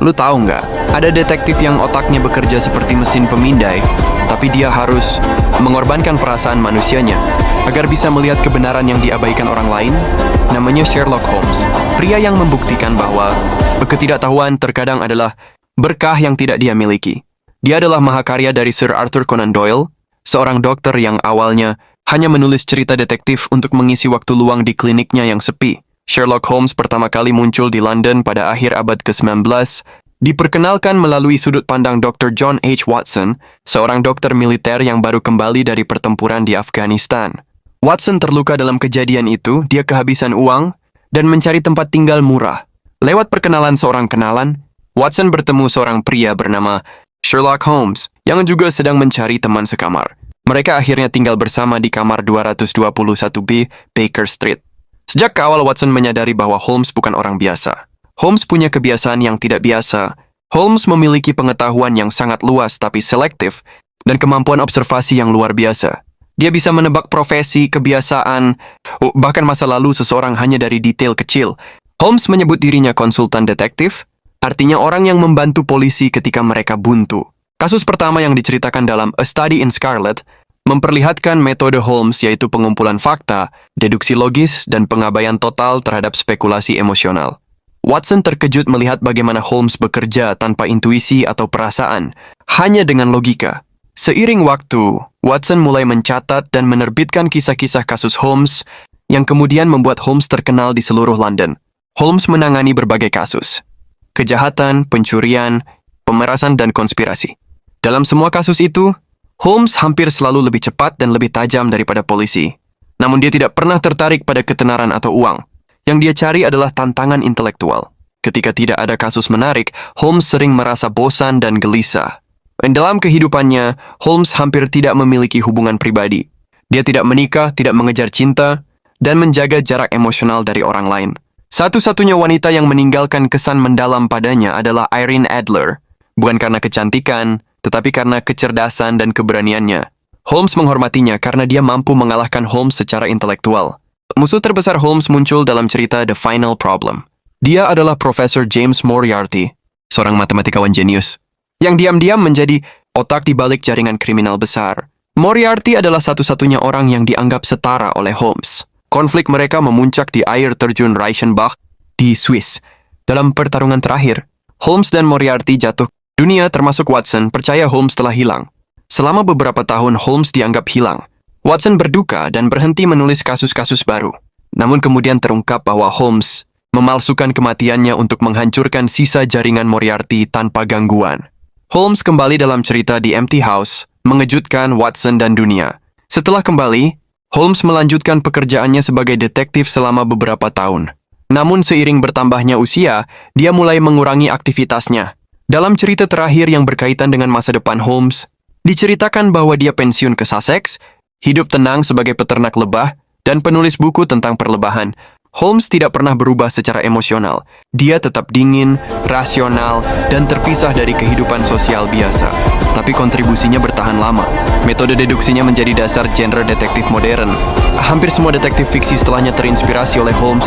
Lu tahu nggak, ada detektif yang otaknya bekerja seperti mesin pemindai, tapi dia harus mengorbankan perasaan manusianya agar bisa melihat kebenaran yang diabaikan orang lain. Namanya Sherlock Holmes, pria yang membuktikan bahwa ketidaktahuan terkadang adalah berkah yang tidak dia miliki. Dia adalah mahakarya dari Sir Arthur Conan Doyle, seorang dokter yang awalnya hanya menulis cerita detektif untuk mengisi waktu luang di kliniknya yang sepi. Sherlock Holmes pertama kali muncul di London pada akhir abad ke-19, diperkenalkan melalui sudut pandang Dr. John H. Watson, seorang dokter militer yang baru kembali dari pertempuran di Afghanistan. Watson terluka dalam kejadian itu, dia kehabisan uang, dan mencari tempat tinggal murah. Lewat perkenalan seorang kenalan, Watson bertemu seorang pria bernama Sherlock Holmes, yang juga sedang mencari teman sekamar. Mereka akhirnya tinggal bersama di kamar 221B Baker Street. Sejak awal Watson menyadari bahwa Holmes bukan orang biasa. Holmes punya kebiasaan yang tidak biasa. Holmes memiliki pengetahuan yang sangat luas tapi selektif, dan kemampuan observasi yang luar biasa. Dia bisa menebak profesi, kebiasaan, bahkan masa lalu seseorang hanya dari detail kecil. Holmes menyebut dirinya konsultan detektif, artinya orang yang membantu polisi ketika mereka buntu. Kasus pertama yang diceritakan dalam A Study in Scarlet memperlihatkan metode Holmes, yaitu pengumpulan fakta, deduksi logis, dan pengabaian total terhadap spekulasi emosional. Watson terkejut melihat bagaimana Holmes bekerja tanpa intuisi atau perasaan, hanya dengan logika. Seiring waktu, Watson mulai mencatat dan menerbitkan kisah-kisah kasus Holmes yang kemudian membuat Holmes terkenal di seluruh London. Holmes menangani berbagai kasus: kejahatan, pencurian, pemerasan, dan konspirasi. Dalam semua kasus itu, Holmes hampir selalu lebih cepat dan lebih tajam daripada polisi. Namun dia tidak pernah tertarik pada ketenaran atau uang. Yang dia cari adalah tantangan intelektual. Ketika tidak ada kasus menarik, Holmes sering merasa bosan dan gelisah. Dan dalam kehidupannya, Holmes hampir tidak memiliki hubungan pribadi. Dia tidak menikah, tidak mengejar cinta, dan menjaga jarak emosional dari orang lain. Satu-satunya wanita yang meninggalkan kesan mendalam padanya adalah Irene Adler. Bukan karena kecantikan, tetapi karena kecerdasan dan keberaniannya. Holmes menghormatinya karena dia mampu mengalahkan Holmes secara intelektual. Musuh terbesar Holmes muncul dalam cerita The Final Problem. Dia adalah Profesor James Moriarty, seorang matematikawan jenius, yang diam-diam menjadi otak di balik jaringan kriminal besar. Moriarty adalah satu-satunya orang yang dianggap setara oleh Holmes. Konflik mereka memuncak di air terjun Reichenbach di Swiss. Dalam pertarungan terakhir, Holmes dan Moriarty jatuh. Dunia, termasuk Watson, percaya Holmes telah hilang. Selama beberapa tahun, Holmes dianggap hilang. Watson berduka dan berhenti menulis kasus-kasus baru. Namun kemudian terungkap bahwa Holmes memalsukan kematiannya untuk menghancurkan sisa jaringan Moriarty tanpa gangguan. Holmes kembali dalam cerita The Empty House, mengejutkan Watson dan dunia. Setelah kembali, Holmes melanjutkan pekerjaannya sebagai detektif selama beberapa tahun. Namun seiring bertambahnya usia, dia mulai mengurangi aktivitasnya. Dalam cerita terakhir yang berkaitan dengan masa depan Holmes, diceritakan bahwa dia pensiun ke Sussex, hidup tenang sebagai peternak lebah, dan penulis buku tentang perlebahan. Holmes tidak pernah berubah secara emosional. Dia tetap dingin, rasional, dan terpisah dari kehidupan sosial biasa. Tapi kontribusinya bertahan lama. Metode deduksinya menjadi dasar genre detektif modern. Hampir semua detektif fiksi setelahnya terinspirasi oleh Holmes.